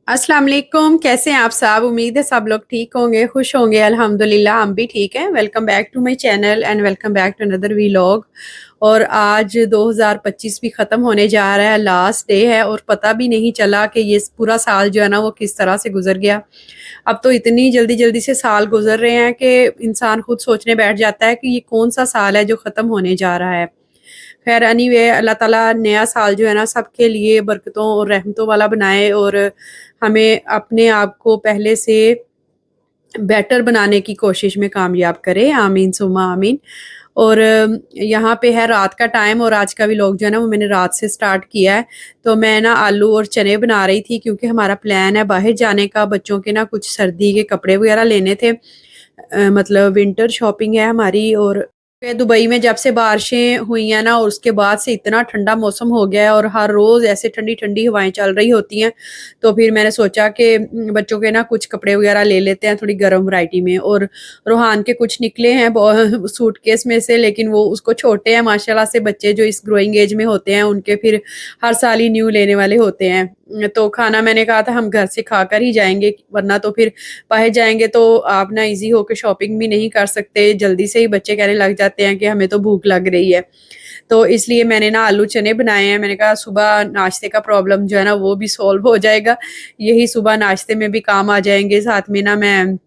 अस्सलाम वालेकुम। कैसे हैं आप सब? उम्मीद है सब लोग ठीक होंगे, खुश होंगे। अल्हम्दुलिल्लाह हम भी ठीक हैं। Welcome back to my channel and welcome back to another vlog. और आज 2025 भी ख़त्म होने जा रहा है, लास्ट डे है और पता भी नहीं चला कि ये पूरा साल जो है ना वो किस तरह से गुजर गया। अब तो इतनी जल्दी जल्दी से साल गुजर रहे हैं कि इंसान खुद सोचने बैठ जाता है कि ये कौन सा साल है जो ख़त्म होने जा रहा है। खैर एनीवे अल्लाह ताला नया साल जो है ना सबके लिए बरकतों और रहमतों वाला बनाए और हमें अपने आप को पहले से बेटर बनाने की कोशिश में कामयाब करे। आमीन सुम्मा आमीन। और यहाँ पे है रात का टाइम और आज का व्लॉग जो है ना वो मैंने रात से स्टार्ट किया है। तो मैं ना आलू और चने बना रही थी क्योंकि हमारा प्लान है बाहर जाने का, बच्चों के ना कुछ सर्दी के कपड़े वगैरह लेने थे। मतलब विंटर शॉपिंग है हमारी। और दुबई में जब से बारिशें हुई हैं ना और उसके बाद से इतना ठंडा मौसम हो गया है और हर रोज़ ऐसे ठंडी-ठंडी हवाएँ चल रही होती हैं। तो फिर मैंने सोचा कि बच्चों के ना कुछ कपड़े वग़ैरह ले लेते हैं थोड़ी गर्म वैरायटी में। और रोहान के कुछ निकले हैं सूटकेस में से, लेकिन वो उसको छोटे हैं माशाल्लाह से। बच्चे जो इस ग्रोइंग एज में होते हैं उनके फिर हर साल ही न्यू लेने वाले होते हैं। तो खाना मैंने कहा था हम घर से खाकर ही जाएँगे, वरना तो फिर बाहर जाएँगे तो आप ना ईज़ी होके शॉपिंग भी नहीं कर सकते। जल्दी से ही बच्चे कहने लग जाते हैं कि हमें तो भूख लग रही है। तो इसलिए मैंने ना आलू चने बनाए हैं। मैंने कहा सुबह नाश्ते का प्रॉब्लम जो है ना वो भी सॉल्व हो जाएगा। यही सुबह नाश्ते में भी काम आ जाएँगे। साथ में ना मैं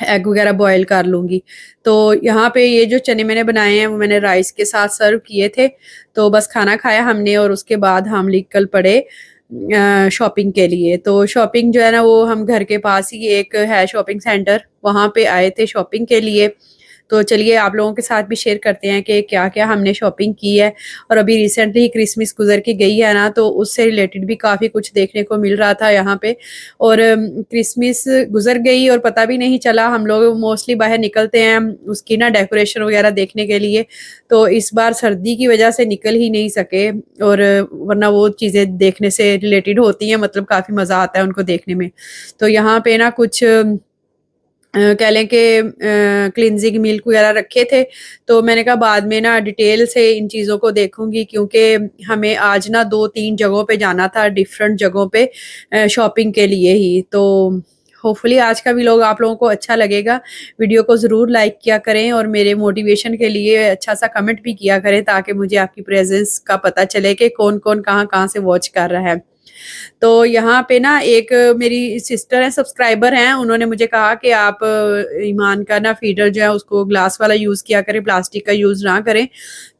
एग वगैरह बॉयल कर लूँगी। तो यहाँ पे ये जो चने मैंने बनाए हैं वो मैंने राइस के साथ सर्व किए थे। तो बस खाना खाया हमने और उसके बाद हम निकल पड़े शॉपिंग के लिए। तो शॉपिंग जो है ना वो हम घर के पास ही एक है शॉपिंग सेंटर, वहाँ पे आए थे शॉपिंग के लिए। तो चलिए आप लोगों के साथ भी शेयर करते हैं कि क्या-क्या हमने शॉपिंग की है। और अभी रिसेंटली क्रिसमस गुज़र के गई है ना, तो उससे रिलेटेड भी काफ़ी कुछ देखने को मिल रहा था यहाँ पे। और क्रिसमस गुज़र गई और पता भी नहीं चला। हम लोग मोस्टली बाहर निकलते हैं उसकी ना डेकोरेशन वग़ैरह देखने के लिए। तो इस बार सर्दी की वज़ह से निकल ही नहीं सके। और वरना वो चीज़ें देखने से रिलेटेड होती हैं, मतलब काफ़ी मज़ा आता है उनको देखने में। तो यहाँ पे ना कुछ कह लें कि क्लींजिंग मिल्क वगैरह रखे थे। तो मैंने कहा बाद में ना डिटेल से इन चीज़ों को देखूँगी क्योंकि हमें आज ना 2-3 जगहों पे जाना था, डिफरेंट जगहों पे शॉपिंग के लिए ही। तो होपफुली आज का व्लॉग आप लोगों को अच्छा लगेगा। वीडियो को ज़रूर लाइक किया करें और मेरे मोटिवेशन के लिए अच्छा-सा कमेंट भी किया करें ताकि मुझे आपकी प्रेज़ेंस का पता चले कि कौन-कौन, कहाँ-कहाँ से वॉच कर रहा है। तो यहाँ पे ना एक मेरी सिस्टर हैं, सब्सक्राइबर हैं, उन्होंने मुझे कहा कि आप ईमान का ना फीडर जो है उसको ग्लास वाला यूज़ किया करें, प्लास्टिक का यूज़ ना करें।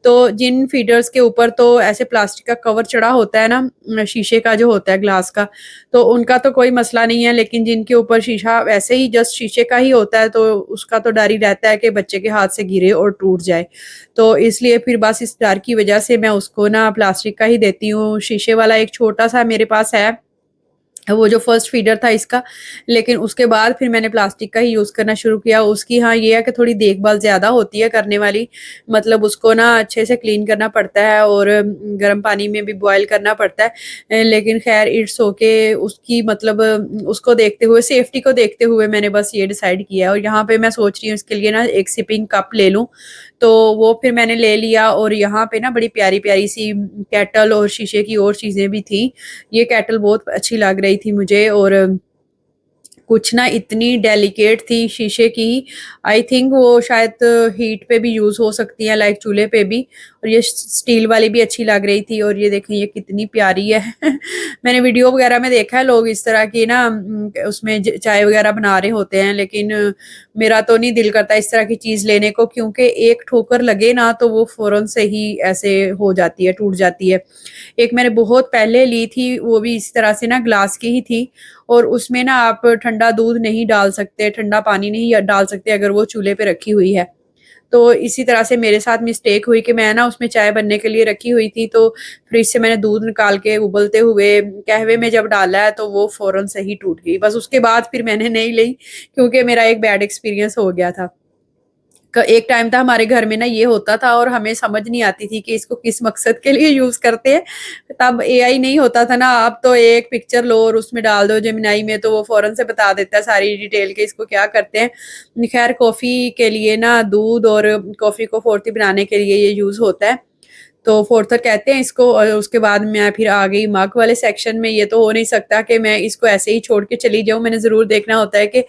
तो जिन फीडर्स के ऊपर तो ऐसे प्लास्टिक का कवर चढ़ा होता है ना, शीशे का जो होता है ग्लास का, तो उनका तो कोई मसला नहीं है, लेकिन जिनके ऊपर शीशा वैसे ही जस्ट शीशे का ही होता है, तो उसका तो डर ही रहता है कि बच्चे के हाथ से गिरे और टूट जाए। तो इसलिए फिर बस इस डर की वजह से मैं उसको ना प्लास्टिक का ही देती हूँ। शीशे वाला एक छोटा-सा मेरे पास है, वो जो फर्स्ट फीडर था इसका, लेकिन उसके बाद फिर मैंने प्लास्टिक का ही यूज़ करना शुरू किया। उसकी हाँ, ये है कि थोड़ी देखभाल ज़्यादा होती है करने वाली, मतलब उसको ना अच्छे से क्लीन करना पड़ता है और गर्म पानी में भी बॉयल करना पड़ता है। लेकिन ख़ैर इट्स ओके, उसकी मतलब उसको देखते हुए, सेफ्टी को देखते हुए मैंने बस ये डिसाइड किया है। और यहाँ पे मैं सोच रही हूँ इसके लिए ना एक सिपिंग कप ले लूँ, तो वो फिर मैंने ले लिया। और यहाँ पे ना बड़ी प्यारी-प्यारी सी केटल और शीशे की और चीज़ें भी थी। ये केटल बहुत अच्छी लग रही थी मुझे। और कुछ ना इतनी डेलिकेट थी शीशे की, आई थिंक वो शायद हीट पे भी यूज़ हो सकती हैं, लाइक चूल्हे पे भी। और ये स्टील वाली भी अच्छी लग रही थी। और ये देखें ये कितनी प्यारी है। मैंने वीडियो वगैरह में देखा है लोग इस तरह की ना उसमें चाय वगैरह बना रहे होते हैं, लेकिन मेरा तो नहीं दिल करता इस तरह की चीज़ लेने को, क्योंकि एक ठोकर लगे ना तो वो फ़ौरन से ही ऐसे हो जाती है, टूट जाती है। एक मैंने बहुत पहले ली थी, वो भी इसी तरह से ना ग्लास की ही थी। और उसमें ना आप ठंडा दूध नहीं डाल सकते, ठंडा पानी नहीं डाल सकते अगर वो चूल्हे पे रखी हुई है। तो इसी तरह से मेरे साथ मिस्टेक हुई कि मैं ना उसमें चाय बनने के लिए रखी हुई थी, तो फ्रिज से मैंने दूध निकाल के उबलते हुए कहवे में जब डाला है तो वो फ़ौरन से ही टूट गई। बस उसके बाद फिर मैंने नहीं ली क्योंकि मेरा एक बैड एक्सपीरियंस हो गया था। एक टाइम था हमारे घर में ना ये होता था और हमें समझ नहीं आती थी कि इसको किस मकसद के लिए यूज़ करते हैं। तब एआई नहीं होता था ना, अब तो एक पिक्चर लो और उसमें डाल दो जेमिनी में तो वो फ़ौरन से बता देता है सारी डिटेल के इसको क्या करते हैं। खैर कॉफ़ी के लिए ना दूध और कॉफ़ी को फ़ोर्टी बनाने के लिए ये यूज़ होता है। तो फोर्थर कहते हैं इसको। और उसके बाद मैं फिर आ गई मग वाले सेक्शन में। ये तो हो नहीं सकता कि मैं इसको ऐसे ही छोड़ के चली जाऊं, मैंने ज़रूर देखना होता है कि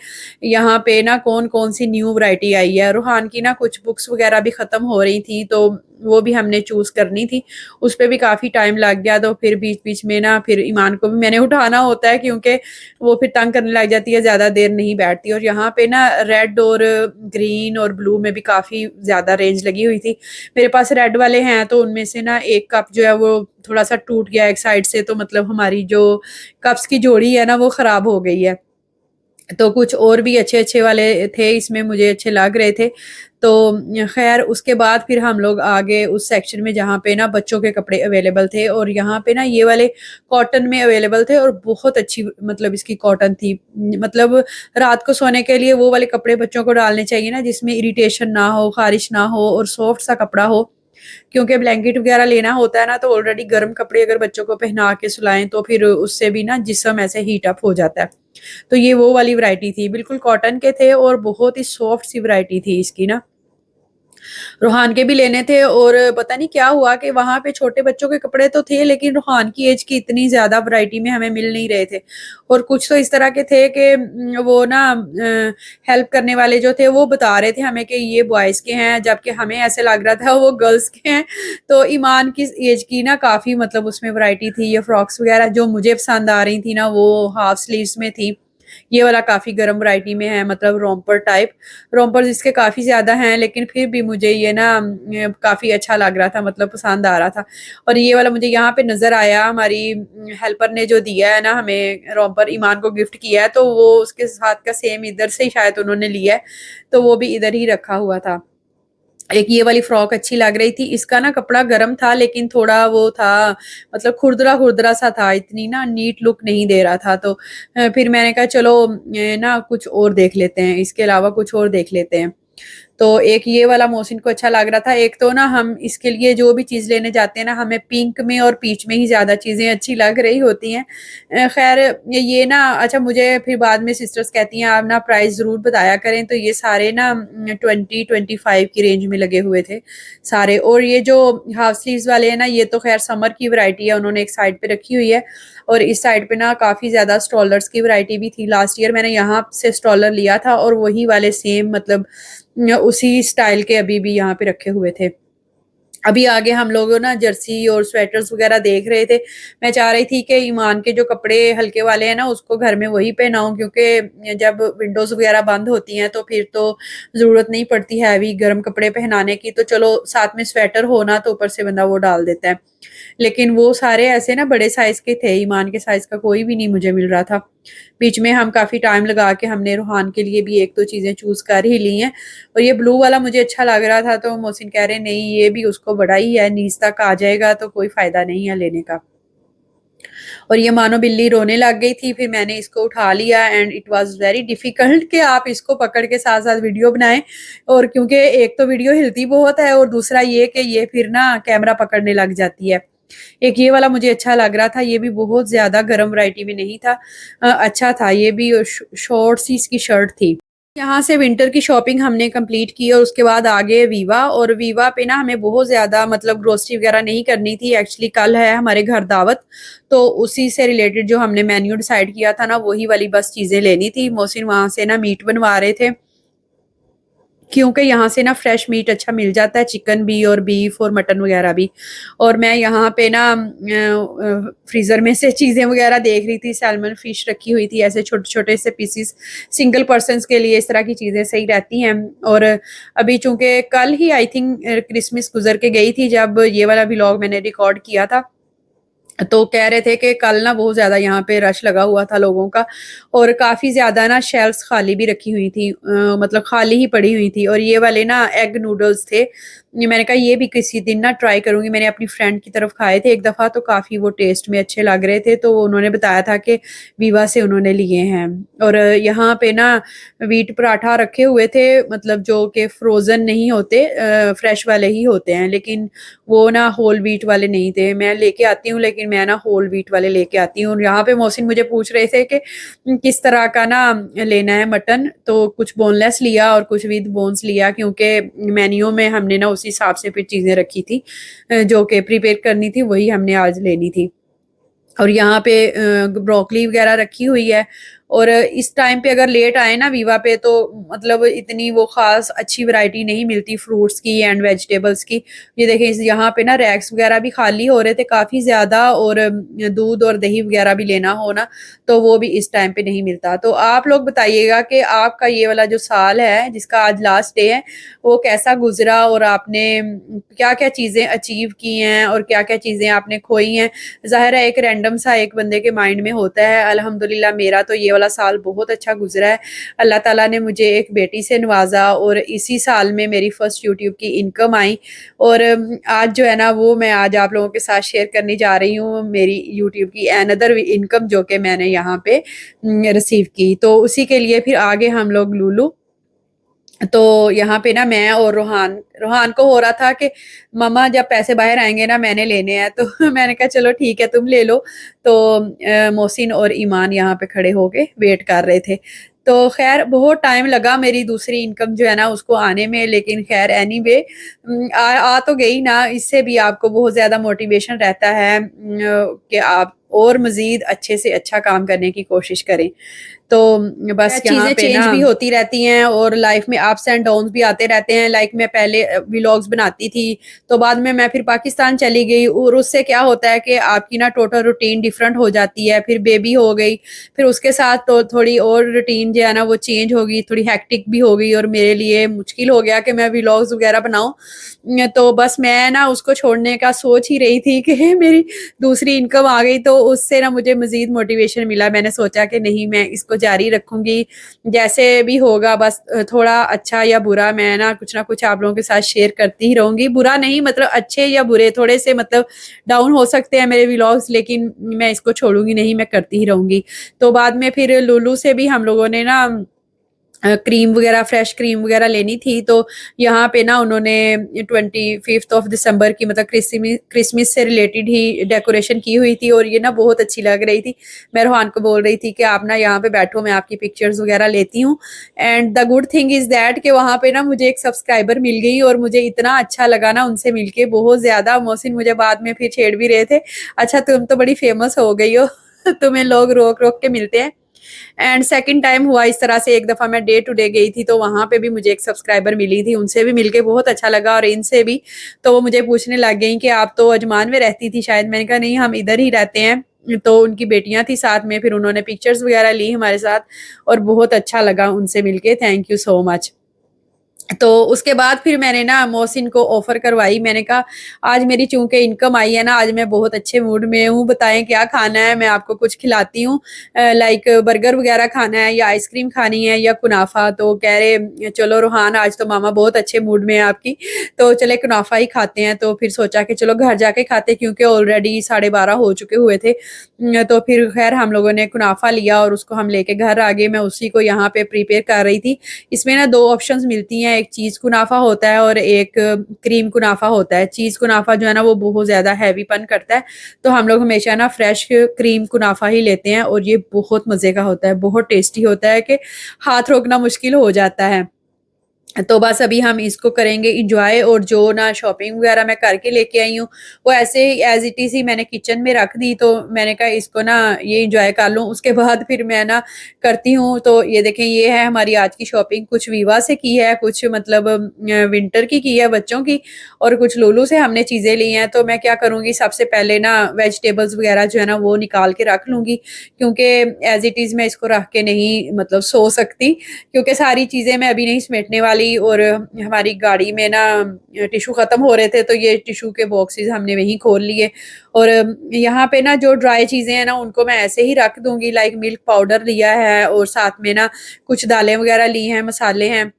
यहाँ पे ना कौन कौन सी न्यू वैरायटी आई है। रूहान की ना कुछ बुक्स वगैरह भी ख़त्म हो रही थी, तो वो भी हमने चूज़ करनी थी। उस पर भी काफ़ी टाइम लग गया, तो फिर बीच बीच में ना फिर ईमान को भी मैंने उठाना होता है, क्योंकि वो फिर तंग करने लग जाती है, ज़्यादा देर नहीं बैठती। और यहाँ पे ना रेड और ग्रीन और ब्लू में भी काफ़ी ज़्यादा रेंज लगी हुई थी। मेरे पास रेड वाले हैं, तो उनमें से ना एक कप जो है वो थोड़ा सा टूट गया एक साइड से, तो मतलब हमारी जो कप्स की जोड़ी है ना वो ख़राब हो गई है। तो कुछ और भी अच्छे अच्छे वाले थे इसमें, मुझे अच्छे लग रहे थे। तो खैर उसके बाद फिर हम लोग आगे उस सेक्शन में जहाँ पे ना बच्चों के कपड़े अवेलेबल थे, और यहाँ पे ना ये वाले कॉटन में अवेलेबल थे, और बहुत अच्छी मतलब इसकी कॉटन थी। मतलब रात को सोने के लिए वो वाले कपड़े बच्चों को डालने चाहिए ना जिसमें इरिटेशन ना हो, खारिश ना हो, और सॉफ्ट सा कपड़ा हो। क्योंकि ब्लैंकेट वगैरह लेना होता है ना, तो ऑलरेडी गर्म कपड़े अगर बच्चों को पहना के सुलाएं तो फिर उससे भी ना जिस्म ऐसे हीट अप हो जाता है। तो ये वो वाली वैरायटी थी, बिल्कुल कॉटन के थे और बहुत ही सॉफ्ट सी वैरायटी थी इसकी ना। रूहान के भी लेने थे, और पता नहीं क्या हुआ कि वहाँ पे छोटे बच्चों के कपड़े तो थे, लेकिन रूहान की एज की इतनी ज़्यादा वैरायटी में हमें मिल नहीं रहे थे। और कुछ तो इस तरह के थे कि वो ना हेल्प करने वाले जो थे वो बता रहे थे हमें कि ये बॉयज़ के हैं, जबकि हमें ऐसे लग रहा था वो गर्ल्स के हैं। तो ईमान की एज की ना काफ़ी मतलब उसमें वैरायटी थी। ये फ्रॉक्स वगैरह जो मुझे पसंद आ रही थी ना, वो हाफ स्लीव्स में थी। ये वाला काफ़ी गर्म वैरायटी में है, मतलब रोम्पर टाइप। रोम्पर्स इसके काफ़ी ज़्यादा हैं, लेकिन फिर भी मुझे ये ना काफ़ी अच्छा लग रहा था, मतलब पसंद आ रहा था। और ये वाला मुझे यहाँ पे नज़र आया, हमारी हेल्पर ने जो दिया है ना हमें रोम्पर, ईमान को गिफ्ट किया है, तो वो उसके साथ का सेम इधर से ही शायद उन्होंने लिया है, तो वो भी इधर ही रखा हुआ था। एक ये वाली फ्रॉक अच्छी लग रही थी। इसका ना कपड़ा गर्म था, लेकिन थोड़ा वो था, मतलब खुरदरा-खुरदरा सा था, इतनी ना नीट लुक नहीं दे रहा था। तो फिर मैंने कहा चलो ना कुछ और देख लेते हैं, इसके अलावा कुछ और देख लेते हैं। तो एक ये वाला मोहसिन को अच्छा लग रहा था। एक तो ना हम इसके लिए जो भी चीज़ लेने जाते हैं ना, हमें पिंक में और पीच में ही ज़्यादा चीज़ें अच्छी लग रही होती हैं। ख़ैर ये ना अच्छा, मुझे फिर बाद में सिस्टर्स कहती हैं आप ना प्राइस ज़रूर बताया करें। तो ये सारे ना 20-25 की रेंज में लगे हुए थे सारे। और ये जो हाफ स्लीव्स वाले हैं ना, ये तो ख़ैर समर की वैरायटी है, उन्होंने एक साइड पे रखी हुई है। और इस साइड पे ना काफ़ी ज़्यादा स्ट्रोलर्स की वैरायटी भी थी। लास्ट ईयर मैंने यहाँ से स्ट्रोलर लिया था, और वही वाले सेम मतलब उसी स्टाइल के अभी भी यहाँ पे रखे हुए थे। अभी आगे हम लोग ना जर्सी और स्वेटर्स वगैरह देख रहे थे। मैं चाह रही थी कि ईमान के जो कपड़े हल्के वाले हैं ना, उसको घर में वही पहनाऊँ, क्योंकि जब विंडोज़ वगैरह बंद होती हैं तो फिर तो ज़रूरत नहीं पड़ती हैवी गर्म कपड़े पहनाने की। तो चलो साथ में स्वेटर हो ना, तो ऊपर से बंदा वो डाल देता है। लेकिन वो सारे ऐसे ना बड़े साइज़ के थे, ईमान के साइज़ का कोई भी नहीं मुझे मिल रहा था। बीच में हम काफ़ी टाइम लगा के हमने रूहान के लिए भी 1-2 चीज़ें चूज़ कर ही ली हैं। और ये ब्लू वाला मुझे अच्छा लग रहा था, तो मोहसिन कह रहे नहीं ये भी उसको बड़ा ही है, नीज़ तक आ जाएगा, तो कोई फ़ायदा नहीं है लेने का। और ये मानो बिल्ली रोने लग गई थी, फिर मैंने इसको उठा लिया, and it was very difficult कि आप इसको पकड़ के साथ-साथ वीडियो बनाएँ। और क्योंकि एक तो वीडियो हिलती बहुत है, और दूसरा ये कि ये फिर ना कैमरा पकड़ने लग जाती है। एक ये वाला मुझे अच्छा लग रहा था, ये भी बहुत ज़्यादा गरम वैरायटी में नहीं था। अच्छा था ये भी, शॉर्ट सी इसकी शर्ट थी। यहाँ से विंटर की शॉपिंग हमने कंप्लीट की, और उसके बाद आगे वीवा। और वीवा पे ना हमें बहुत ज़्यादा मतलब ग्रोसरी वगैरह नहीं करनी थी। एक्चुअली कल है हमारे घर दावत, तो उसी से रिलेटेड जो हमने मेन्यू डिसाइड किया था ना, वही वाली बस चीज़ें लेनी थी। मोहसिन वहाँ से ना मीट बनवा रहे थे, क्योंकि यहाँ से ना फ्रेश मीट अच्छा मिल जाता है, चिकन भी और बीफ और मटन वगैरह भी। और मैं यहाँ पे ना फ्रीज़र में से चीज़ें वगैरह देख रही थी, सैल्मन फ़िश रखी हुई थी, ऐसे छोटे-छोटे से पीसेस, सिंगल पर्सन्स के लिए इस तरह की चीज़ें सही रहती हैं। और अभी चूँकि कल ही आई थिंक क्रिसमस गुज़र के गई थी, जब ये वाला व्लॉग मैंने रिकॉर्ड किया था। तो कह रहे थे कि कल ना बहुत ज़्यादा यहाँ पे रश लगा हुआ था लोगों का, और काफ़ी ज़्यादा ना शेल्फ्स खाली भी रखी हुई थी, मतलब खाली ही पड़ी हुई थी। और ये वाले ना एग नूडल्स थे, ये मैंने कहा ये भी किसी दिन ना ट्राई करूँगी। मैंने अपनी फ्रेंड की तरफ खाए थे एक दफ़ा, तो काफ़ी वो टेस्ट में अच्छे लग रहे थे, तो उन्होंने बताया था कि वीवा से उन्होंने लिए हैं। और यहाँ पे ना व्हीट पराठा रखे हुए थे, मतलब जो कि फ्रोज़न नहीं होते, फ्रेश वाले ही होते हैं, लेकिन वो ना होल व्हीट वाले नहीं थे। मैं लेके आती हूँ, लेकिन मैं ना होल व्हीट वाले लेके आती हूँ। और यहाँ पे मोहसिन मुझे पूछ रहे थे कि किस तरह का ना लेना है मटन, तो कुछ बोनलेस लिया और कुछ विद बोन्स लिया, क्योंकि मेन्यू में हमने ना उसी हिसाब से फिर चीज़ें रखी थी जो कि प्रिपेयर करनी थी, वही हमने आज लेनी थी। और यहाँ पे ब्रोकली वगैरह रखी हुई है। और इस टाइम पे अगर लेट आए ना वीवा पे तो मतलब इतनी वो खास अच्छी वैरायटी नहीं मिलती फ्रूट्स की एंड वेजिटेबल्स की। ये देखें यहाँ पे ना रैक्स वगैरह भी खाली हो रहे थे काफ़ी ज़्यादा, और दूध और दही वगैरह भी लेना हो ना तो वो भी इस टाइम पे नहीं मिलता। तो आप लोग बताइएगा कि आपका ये वाला जो साल है जिसका आज लास्ट डे है वो कैसा गुजरा, और आपने क्या क्या चीज़ें अचीव की हैं और क्या क्या चीज़ें आपने खोई हैं। ज़ाहिर है एक रैंडम सा एक बंदे के माइंड में होता है। अल्हम्दुलिल्लाह मेरा तो ये वाला साल बहुत अच्छा गुजरा है। अल्लाह ताला ने मुझे एक बेटी से नवाजा, और इसी साल में मेरी फर्स्ट यूट्यूब की इनकम आई। और आज जो है ना वो मैं आज आप लोगों के साथ शेयर करने जा रही हूँ मेरी यूट्यूब की अनदर इनकम जो कि मैंने यहाँ पे रिसीव की। तो उसी के लिए फिर आगे हम लोग लूलू, तो यहाँ पे ना मैं और रोहान रोहान को हो रहा था कि मम्मा जब पैसे बाहर आएंगे ना मैंने लेने हैं, तो मैंने कहा चलो ठीक है तुम ले लो। तो मोहसिन और ईमान यहाँ पे खड़े होके वेट कर रहे थे। तो खैर बहुत टाइम लगा मेरी दूसरी इनकम जो है ना उसको आने में, लेकिन खैर एनीवे आ तो गई ना। इससे भी आपको बहुत ज़्यादा मोटिवेशन रहता है कि आप और मज़ीद अच्छे से अच्छा काम करने की कोशिश करें। तो बस चीज़ें चेंज भी होती रहती हैं और लाइफ में अप्स एंड डाउन्स भी आते रहते हैं। लाइक मैं पहले व्लॉग्स बनाती थी, तो बाद में मैं फिर पाकिस्तान चली गई, और उससे क्या होता है कि आपकी ना टोटल रूटीन डिफरेंट हो जाती है। फिर बेबी हो गई, फिर उसके साथ तो थोड़ी और रूटीन जो है ना वो चेंज हो गई, थोड़ी हैक्टिक भी हो गई, और मेरे लिए मुश्किल हो गया कि मैं व्लॉग्स वगैरह बनाऊँ। तो बस मैं ना उसको छोड़ने का सोच ही रही थी कि मेरी दूसरी इनकम आ गई, तो उससे ना मुझे मज़ीद मोटिवेशन मिला। मैंने सोचा कि नहीं मैं इसको जारी रखूँगी, जैसे भी होगा बस थोड़ा अच्छा या बुरा मैं ना कुछ आप लोगों के साथ शेयर करती ही रहूँगी। बुरा नहीं मतलब अच्छे या बुरे थोड़े से मतलब डाउन हो सकते हैं मेरे व्लॉग्स, लेकिन मैं इसको छोड़ूँगी नहीं, मैं करती ही रहूँगी। तो बाद में फिर लुलु से भी हम लोगों ने ना क्रीम वगैरह फ्रेश क्रीम वगैरह लेनी थी, तो यहाँ पे ना उन्होंने 25 ऑफ दिसंबर की मतलब क्रिसमस से रिलेटेड ही डेकोरेशन की हुई थी, और ये ना बहुत अच्छी लग रही थी। मैं रोहान को बोल रही थी कि आप ना यहाँ पे बैठो, मैं आपकी पिक्चर्स वगैरह लेती हूँ। And the good thing is that कि वहाँ पे ना मुझे एक सब्सक्राइबर मिल गई, और मुझे इतना अच्छा लगा ना उनसे मिलके बहुत ज़्यादा। मोहसिन मुझे बाद में फिर छेड़ भी रहे थे, अच्छा तुम तो बड़ी फेमस हो गई हो तुम्हें लोग रोक रोक के मिलते हैं। एंड सेकंड टाइम हुआ इस तरह से, एक दफ़ा मैं डे टू डे गई थी तो वहाँ पे भी मुझे एक सब्सक्राइबर मिली थी, उनसे भी मिलके बहुत अच्छा लगा, और इनसे भी। तो वो मुझे पूछने लग गई कि आप तो अजमान में रहती थी शायद। मैंने कहा नहीं हम इधर ही रहते हैं। तो उनकी बेटियां थी साथ में, फिर उन्होंने पिक्चर्स वगैरह ली हमारे साथ, और बहुत अच्छा लगा उनसे मिलके। Thank you so much. तो उसके बाद फिर मैंने ना मोहसिन को ऑफ़र करवाई। मैंने कहा आज मेरी चूँकि इनकम आई है ना, आज मैं बहुत अच्छे मूड में हूँ, बताएँ क्या खाना है, मैं आपको कुछ खिलाती हूँ। लाइक बर्गर वगैरह खाना है या आइसक्रीम खानी है या कुनाफा। तो कह रहे चलो रोहान आज तो मामा बहुत अच्छे मूड में है आपकी, तो चले कुनाफा ही खाते हैं। तो फिर सोचा कि चलो घर जाके खाते, क्योंकि ऑलरेडी 12:30 हो चुके हुए थे। तो फिर खैर हम लोगों ने कुनाफा लिया और उसको हम लेके घर आ गए। मैं उसी को यहाँ पे प्रिपेयर कर रही थी। इसमें ना 2 ऑप्शंस मिलती हैं, एक चीज़ कुनाफा होता है और एक क्रीम कुनाफा होता है। चीज़ कुनाफा जो है ना वो बहुत ज़्यादा हैवीपन करता है, तो हम लोग हमेशा ना फ्रेश क्रीम कुनाफा ही लेते हैं, और ये बहुत मज़े का होता है, बहुत टेस्टी होता है कि हाथ रोकना मुश्किल हो जाता है। तो बस अभी हम इसको करेंगे एंजॉय, और जो ना शॉपिंग वगैरह मैं करके लेके आई हूँ वो ऐसे ही एज इट इज़ ही मैंने किचन में रख दी। तो मैंने कहा इसको ना ये एंजॉय कर लूँ, उसके बाद फिर मैं ना करती हूँ। तो ये देखें ये है हमारी आज की शॉपिंग, कुछ वीवा से की है, कुछ मतलब विंटर की है बच्चों की, और कुछ लुलु से हमने चीज़ें ली हैं। तो मैं क्या करूँगी सबसे पहले ना वेजिटेबल्स वगैरह जो है ना वो निकाल के रख लूँगी, क्योंकि एज इट इज़ मैं इसको रख के नहीं मतलब सो सकती, क्योंकि सारी चीज़ें मैं अभी नहीं समेटने वाली। और हमारी गाड़ी में ना टिश्यू ख़त्म हो रहे थे, तो ये टिश्यू के बॉक्सेस हमने वहीं खोल लिए। और यहाँ पे ना जो ड्राई चीज़ें हैं ना उनको मैं ऐसे ही रख दूँगी। लाइक मिल्क पाउडर लिया है, और साथ में ना कुछ दालें वगैरह ली हैं, मसाले हैं,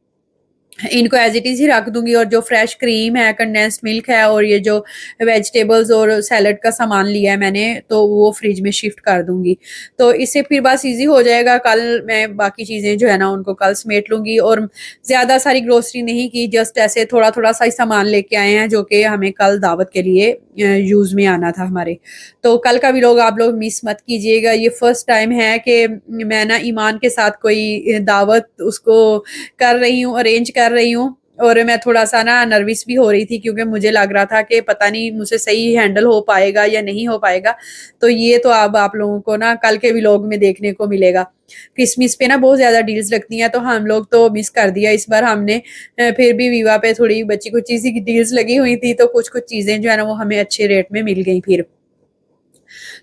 इनको एज़ इट इज़ ही रख दूँगी। और जो फ्रेश क्रीम है, कंडेंस्ड मिल्क है, और ये जो वेजिटेबल्स और सैलड का सामान लिया है मैंने, तो वो फ्रिज में शिफ्ट कर दूँगी। तो इससे फिर बस ईज़ी हो जाएगा, कल मैं बाकी चीज़ें जो है ना उनको कल समेट लूँगी। और ज़्यादा सारी ग्रोसरी नहीं की, जस्ट ऐसे थोड़ा-थोड़ा सा ही सामान लेके आए हैं जो कि हमें कल दावत के लिए यूज़ में आना था हमारे। तो कल का व्लॉग आप लोग मिस मत कीजिएगा। ये फर्स्ट टाइम है कि मैं ना ईमान के साथ कोई दावत उसको कर रही हूँ, अरेंज कर रही हूँ। और मैं थोड़ा-सा ना नर्वस भी हो रही थी क्योंकि मुझे लग रहा था कि पता नहीं मुझसे सही हैंडल हो पाएगा या नहीं हो पाएगा। तो ये तो अब आप लोगों को ना कल के व्लॉग में देखने को मिलेगा। क्रिसमस पे ना बहुत ज़्यादा डील्स लगती हैं, तो हम लोग तो मिस कर दिया इस बार हमने। फिर भी वीवा पे थोड़ी बची-कुची सी डील्स लगी हुई थी, तो कुछ-कुछ चीज़ें जो है ना वो हमें अच्छे रेट में मिल गई फिर।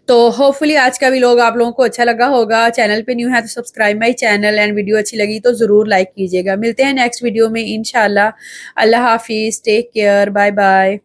तो होपफुली आज का व्लॉग आप लोगों को अच्छा लगा होगा। चैनल पे न्यू है तो subscribe my channel and video अच्छी लगी तो ज़रूर लाइक कीजिएगा। मिलते हैं नेक्स्ट वीडियो में इंशाल्लाह। अल्लाह हाफ़िज़, टेक केयर, बाय बाय।